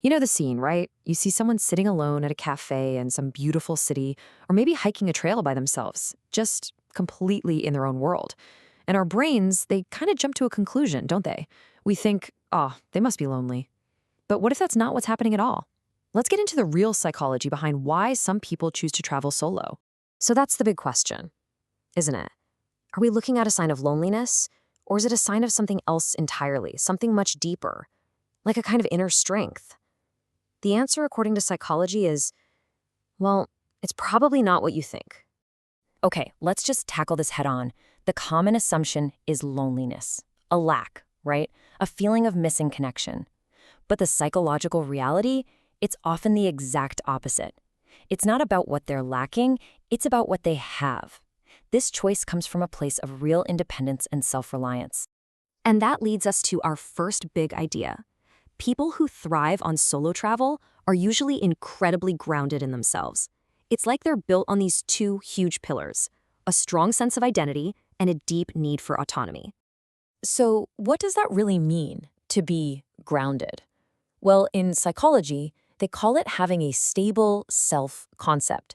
You know the scene, right? You see someone sitting alone at a cafe in some beautiful city, or maybe hiking a trail by themselves, just completely in their own world. And our brains, they kind of jump to a conclusion, don't they? We think, oh, they must be lonely. But what if that's not what's happening at all? Let's get into the real psychology behind why some people choose to travel solo. So that's the big question, isn't it? Are we looking at a sign of loneliness? Or is it a sign of something else entirely, something much deeper, like a kind of inner strength? The answer, according to psychology, is, well, it's probably not what you think. Okay, let's just tackle this head on. The common assumption is loneliness, a lack, right? A feeling of missing connection. But the psychological reality, it's often the exact opposite. It's not about what they're lacking, it's about what they have. This choice comes from a place of real independence and self-reliance. And that leads us to our first big idea. People who thrive on solo travel are usually incredibly grounded in themselves. It's like they're built on these two huge pillars, a strong sense of identity and a deep need for autonomy. So, what does that really mean, to be grounded? Well, in psychology, they call it having a stable self-concept.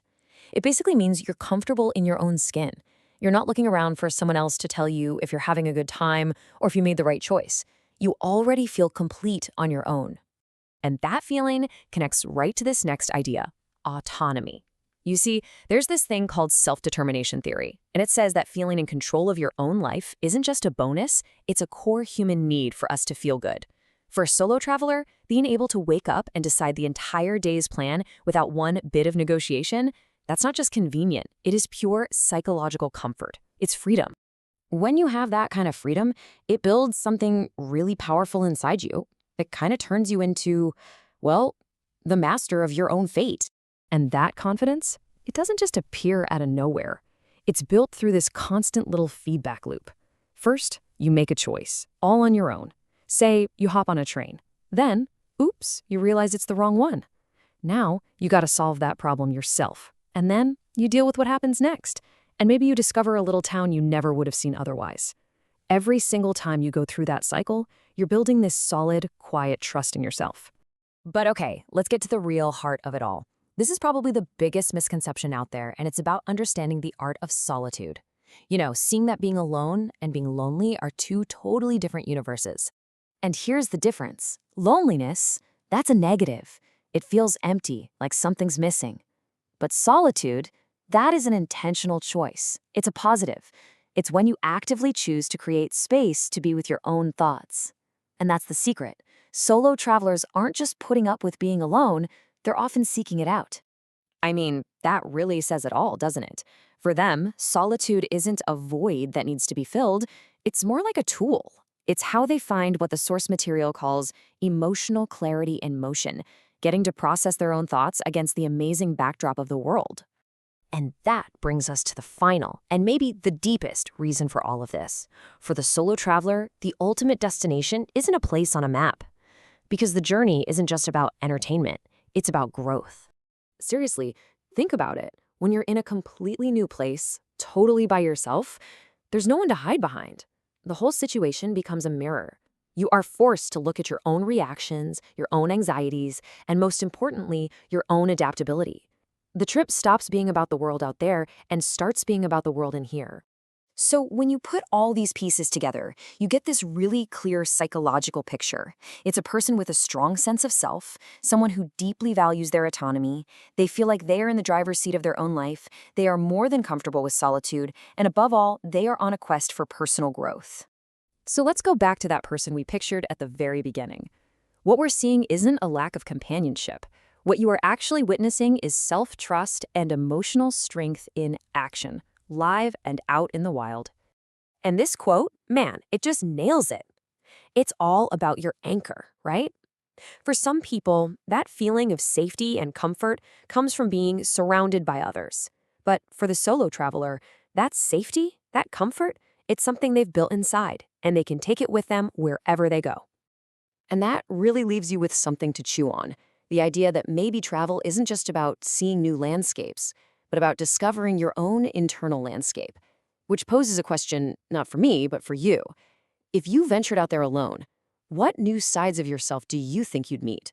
It basically means you're comfortable in your own skin. You're not looking around for someone else to tell you if you're having a good time or if you made the right choice. You already feel complete on your own. And that feeling connects right to this next idea, autonomy. You see, there's this thing called self-determination theory, and it says that feeling in control of your own life isn't just a bonus, it's a core human need for us to feel good. For a solo traveler, being able to wake up and decide the entire day's plan without one bit of negotiation, that's not just convenient, it is pure psychological comfort. It's freedom. When you have that kind of freedom, it builds something really powerful inside you. It kind of turns you into, well, the master of your own fate. And that confidence, it doesn't just appear out of nowhere. It's built through this constant little feedback loop. First, you make a choice, all on your own. Say you hop on a train. Then, oops, you realize it's the wrong one. Now, you got to solve that problem yourself. And then, you deal with what happens next. And maybe you discover a little town you never would have seen otherwise. Every single time you go through that cycle, you're building this solid, quiet trust in yourself. But okay, let's get to the real heart of it all. This is probably the biggest misconception out there, and it's about understanding the art of solitude. You know, seeing that being alone and being lonely are two totally different universes. And here's the difference. Loneliness, that's a negative. It feels empty, like something's missing. But solitude, that is an intentional choice. It's a positive. It's when you actively choose to create space to be with your own thoughts. And that's the secret. Solo travelers aren't just putting up with being alone, they're often seeking it out. I mean, that really says it all, doesn't it? For them, solitude isn't a void that needs to be filled. It's more like a tool. It's how they find what the source material calls emotional clarity in motion, getting to process their own thoughts against the amazing backdrop of the world. And that brings us to the final, and maybe the deepest reason for all of this. For the solo traveler, the ultimate destination isn't a place on a map. Because the journey isn't just about entertainment, it's about growth. Seriously, think about it. When you're in a completely new place, totally by yourself, there's no one to hide behind. The whole situation becomes a mirror. You are forced to look at your own reactions, your own anxieties, and most importantly, your own adaptability. The trip stops being about the world out there and starts being about the world in here. So when you put all these pieces together, you get this really clear psychological picture. It's a person with a strong sense of self, someone who deeply values their autonomy. They feel like they are in the driver's seat of their own life. They are more than comfortable with solitude. And above all, they are on a quest for personal growth. So let's go back to that person we pictured at the very beginning. What we're seeing isn't a lack of companionship. What you are actually witnessing is self-trust and emotional strength in action, live and out in the wild. And this quote, man, it just nails it. It's all about your anchor, right? For some people, that feeling of safety and comfort comes from being surrounded by others. But for the solo traveler, that safety, that comfort, it's something they've built inside, and they can take it with them wherever they go. And that really leaves you with something to chew on. The idea that maybe travel isn't just about seeing new landscapes, but about discovering your own internal landscape, which poses a question, not for me, but for you. If you ventured out there alone, what new sides of yourself do you think you'd meet?